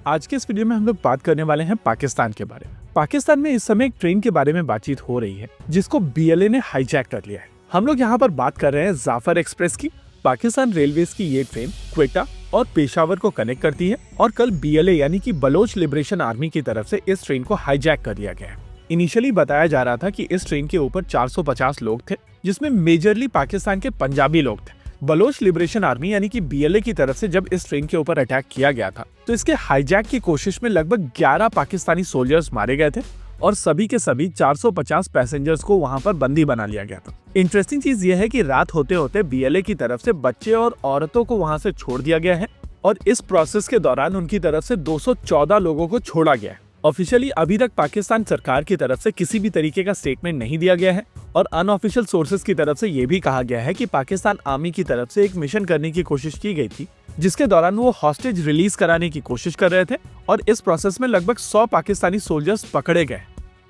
आज के इस वीडियो में हम लोग बात करने वाले हैं पाकिस्तान के बारे में। पाकिस्तान में इस समय एक ट्रेन के बारे में बातचीत हो रही है जिसको बीएलए ने हाईजैक कर लिया है। हम लोग यहाँ पर बात कर रहे हैं जाफर एक्सप्रेस की। पाकिस्तान रेलवेज की ये ट्रेन क्वेटा और पेशावर को कनेक्ट करती है और कल बीएलए यानी कि बलोच लिबरेशन आर्मी की तरफ से इस ट्रेन को हाईजैक कर लिया गया है। इनिशियली बताया जा रहा था कि इस ट्रेन के ऊपर 450 लोग थे, जिसमें मेजरली पाकिस्तान के पंजाबी लोग थे। बलोच लिबरेशन आर्मी यानी कि बीएलए की तरफ से जब इस ट्रेन के ऊपर अटैक किया गया था तो इसके हाईजैक की कोशिश में लगभग 11 पाकिस्तानी सोल्जर्स मारे गए थे और सभी के सभी 450 पैसेंजर्स को वहां पर बंदी बना लिया गया था। इंटरेस्टिंग चीज यह है कि रात होते होते बीएलए की तरफ से बच्चे और औरतों को वहां से छोड़ दिया गया है और इस प्रोसेस के दौरान उनकी तरफ से 214 लोगों को छोड़ा गया है। ऑफिशियली अभी तक पाकिस्तान सरकार की तरफ से किसी भी तरीके का स्टेटमेंट नहीं दिया गया है और अनऑफिशियल सोर्सेज की तरफ से ये भी कहा गया है कि पाकिस्तान आर्मी की तरफ से एक मिशन करने की कोशिश की गई थी जिसके दौरान वो हॉस्टेज रिलीज कराने की कोशिश कर रहे थे और इस प्रोसेस में लगभग 100 पाकिस्तानी सोल्जर्स पकड़े गए।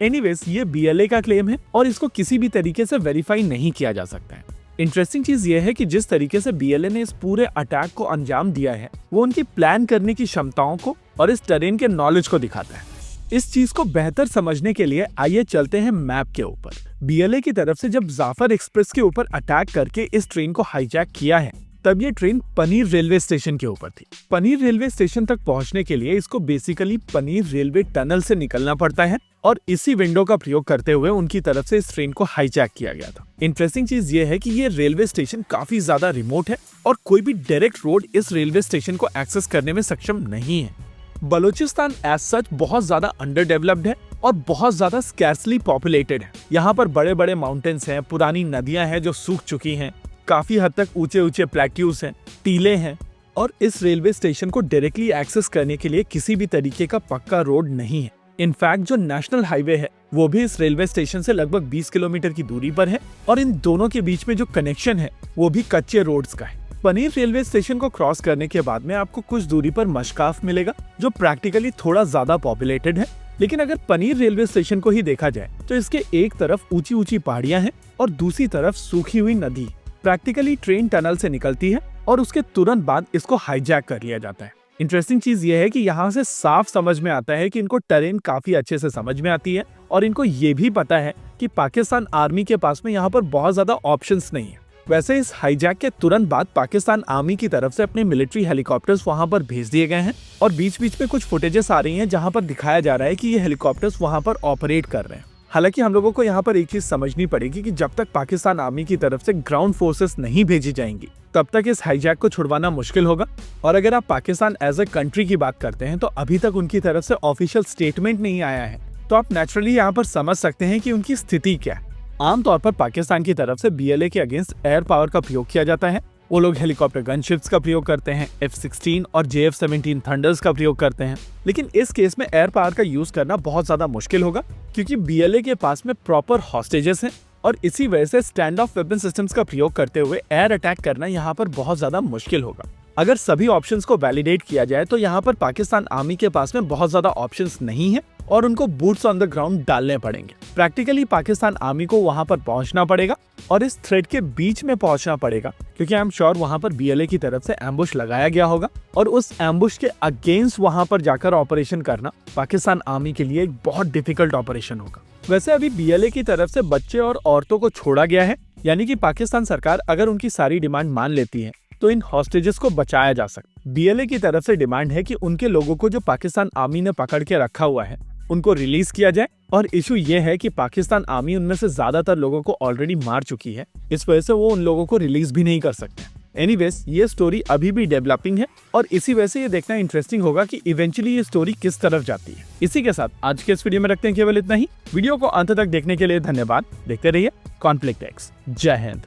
एनीवेज ये बीएलए का क्लेम है और इसको किसी भी तरीके से वेरीफाई नहीं किया जा सकता है। इंटरेस्टिंग चीज ये है कि जिस तरीके से बीएलए ने इस पूरे अटैक को अंजाम दिया है वो उनकी प्लान करने की क्षमताओं को और इस टेरेन के नॉलेज को दिखाता है। इस चीज को बेहतर समझने के लिए आइए चलते हैं मैप के ऊपर। बीएलए की तरफ से जब जाफर एक्सप्रेस के ऊपर अटैक करके इस ट्रेन को हाईजैक किया है तब ये ट्रेन पनीर रेलवे स्टेशन के ऊपर थी। पनीर रेलवे स्टेशन तक पहुंचने के लिए इसको बेसिकली पनीर रेलवे टनल से निकलना पड़ता है और इसी विंडो का प्रयोग करते हुए उनकी तरफ से इस ट्रेन को हाईजैक किया गया था। इंटरेस्टिंग चीज ये है कि ये रेलवे स्टेशन काफी ज्यादा रिमोट है और कोई भी डायरेक्ट रोड इस रेलवे स्टेशन को एक्सेस करने में सक्षम नहीं है। बलूचिस्तान एज सच बहुत ज्यादा अंडर डेवलप्ड है और बहुत ज्यादा स्कैर्सली पॉपुलेटेड है। यहाँ पर बड़े बड़े माउंटेन्स हैं, पुरानी नदियां हैं जो सूख चुकी हैं, काफी हद तक ऊंचे ऊंचे प्लेट्यूज हैं, टीले हैं और इस रेलवे स्टेशन को डायरेक्टली एक्सेस करने के लिए किसी भी तरीके का पक्का रोड नहीं है। इनफैक्ट जो नेशनल हाईवे है वो भी इस रेलवे स्टेशन से लगभग 20 किलोमीटर की दूरी पर है और इन दोनों के बीच में जो कनेक्शन है वो भी कच्चे रोड्स का है। पनीर रेलवे स्टेशन को क्रॉस करने के बाद में आपको कुछ दूरी पर मशकाफ मिलेगा जो प्रैक्टिकली थोड़ा ज्यादा पॉपुलेटेड है, लेकिन अगर पनीर रेलवे स्टेशन को ही देखा जाए तो इसके एक तरफ ऊंची ऊंची पहाड़ियां हैं और दूसरी तरफ सूखी हुई नदी। प्रैक्टिकली ट्रेन टनल से निकलती है और उसके तुरंत बाद इसको हाईजैक कर लिया जाता है। इंटरेस्टिंग चीज ये है कि यहाँ से साफ समझ में आता है कि इनको टेरेन काफी अच्छे से समझ में आती है और इनको ये भी पता है कि पाकिस्तान आर्मी के पास में यहाँ पर बहुत ज्यादा ऑप्शंस नहीं है। वैसे इस हाईजैक के तुरंत बाद पाकिस्तान आर्मी की तरफ से अपने मिलिट्री हेलीकॉप्टर्स वहां पर भेज दिए गए हैं और बीच बीच में कुछ फुटेजेस आ रही हैं जहां पर दिखाया जा रहा है कि ये हेलीकॉप्टर्स वहां पर ऑपरेट कर रहे हैं। हालांकि हम लोगों को यहाँ पर एक चीज समझनी पड़ेगी कि जब तक पाकिस्तान आर्मी की तरफ से ग्राउंड फोर्सेस नहीं भेजी जाएंगी तब तक इस हाईजैक को छुड़वाना मुश्किल होगा। और अगर आप पाकिस्तान एज ए कंट्री की बात करते हैं तो अभी तक उनकी तरफ से ऑफिशियल स्टेटमेंट नहीं आया है, तो आप नेचुरली यहाँ पर समझ सकते हैं कि उनकी स्थिति क्या है। आमतौर पर पाकिस्तान की तरफ से बीएलए के अगेंस्ट एयर पावर का प्रयोग किया जाता है। वो लोग हेलीकॉप्टर गनशिप्स का प्रयोग करते हैं, F-16 और JF-17 थंडर्स का प्रयोग करते हैं, लेकिन इस केस में एयर पावर का यूज करना बहुत ज्यादा मुश्किल होगा क्योंकि बीएलए के पास में प्रॉपर हॉस्टेजेस हैं और इसी वजह से स्टैंड ऑफ वेपन सिस्टम्स का प्रयोग करते हुए एयर अटैक करना यहाँ पर बहुत ज्यादा मुश्किल होगा। अगर सभी ऑप्शंस को वैलिडेट किया जाए तो यहाँ पर पाकिस्तान आर्मी के पास में बहुत ज्यादा ऑप्शंस नहीं है और उनको बूट्स ऑन द ग्राउंड डालने पड़ेंगे। प्रैक्टिकली पाकिस्तान आर्मी को वहां पर पहुंचना पड़ेगा और इस थ्रेड के बीच में पहुंचना पड़ेगा क्योंकि आई एम श्योर वहां पर बीएलए की तरफ से एम्बुश लगाया गया होगा और उस एम्बुश के अगेंस्ट वहां पर जाकर ऑपरेशन करना पाकिस्तान आर्मी के लिए एक बहुत डिफिकल्ट ऑपरेशन होगा। वैसे अभी बीएलए की तरफ से बच्चे और औरतों को छोड़ा गया है, यानी कि पाकिस्तान सरकार अगर उनकी सारी डिमांड मान लेती है तो इन हॉस्टेजेस को बचाया जा सकता। बीएलए की तरफ से डिमांड है कि उनके लोगों को जो पाकिस्तान आर्मी ने पकड़ के रखा हुआ है उनको रिलीज किया जाए और इशू ये है कि पाकिस्तान आर्मी उनमें से ज्यादातर लोगों को ऑलरेडी मार चुकी है, इस वजह से वो उन लोगों को रिलीज भी नहीं कर सकते। एनीवेज ये स्टोरी अभी भी डेवलपिंग है और इसी वजह से ये देखना इंटरेस्टिंग होगा कि इवेंचुअली ये स्टोरी किस तरफ जाती है। इसी के साथ आज के इस वीडियो में रखते हैं केवल इतना ही। वीडियो को अंत तक देखने के लिए धन्यवाद। देखते रहिए कॉन्फ्लिक्ट एक्स। जय हिंद।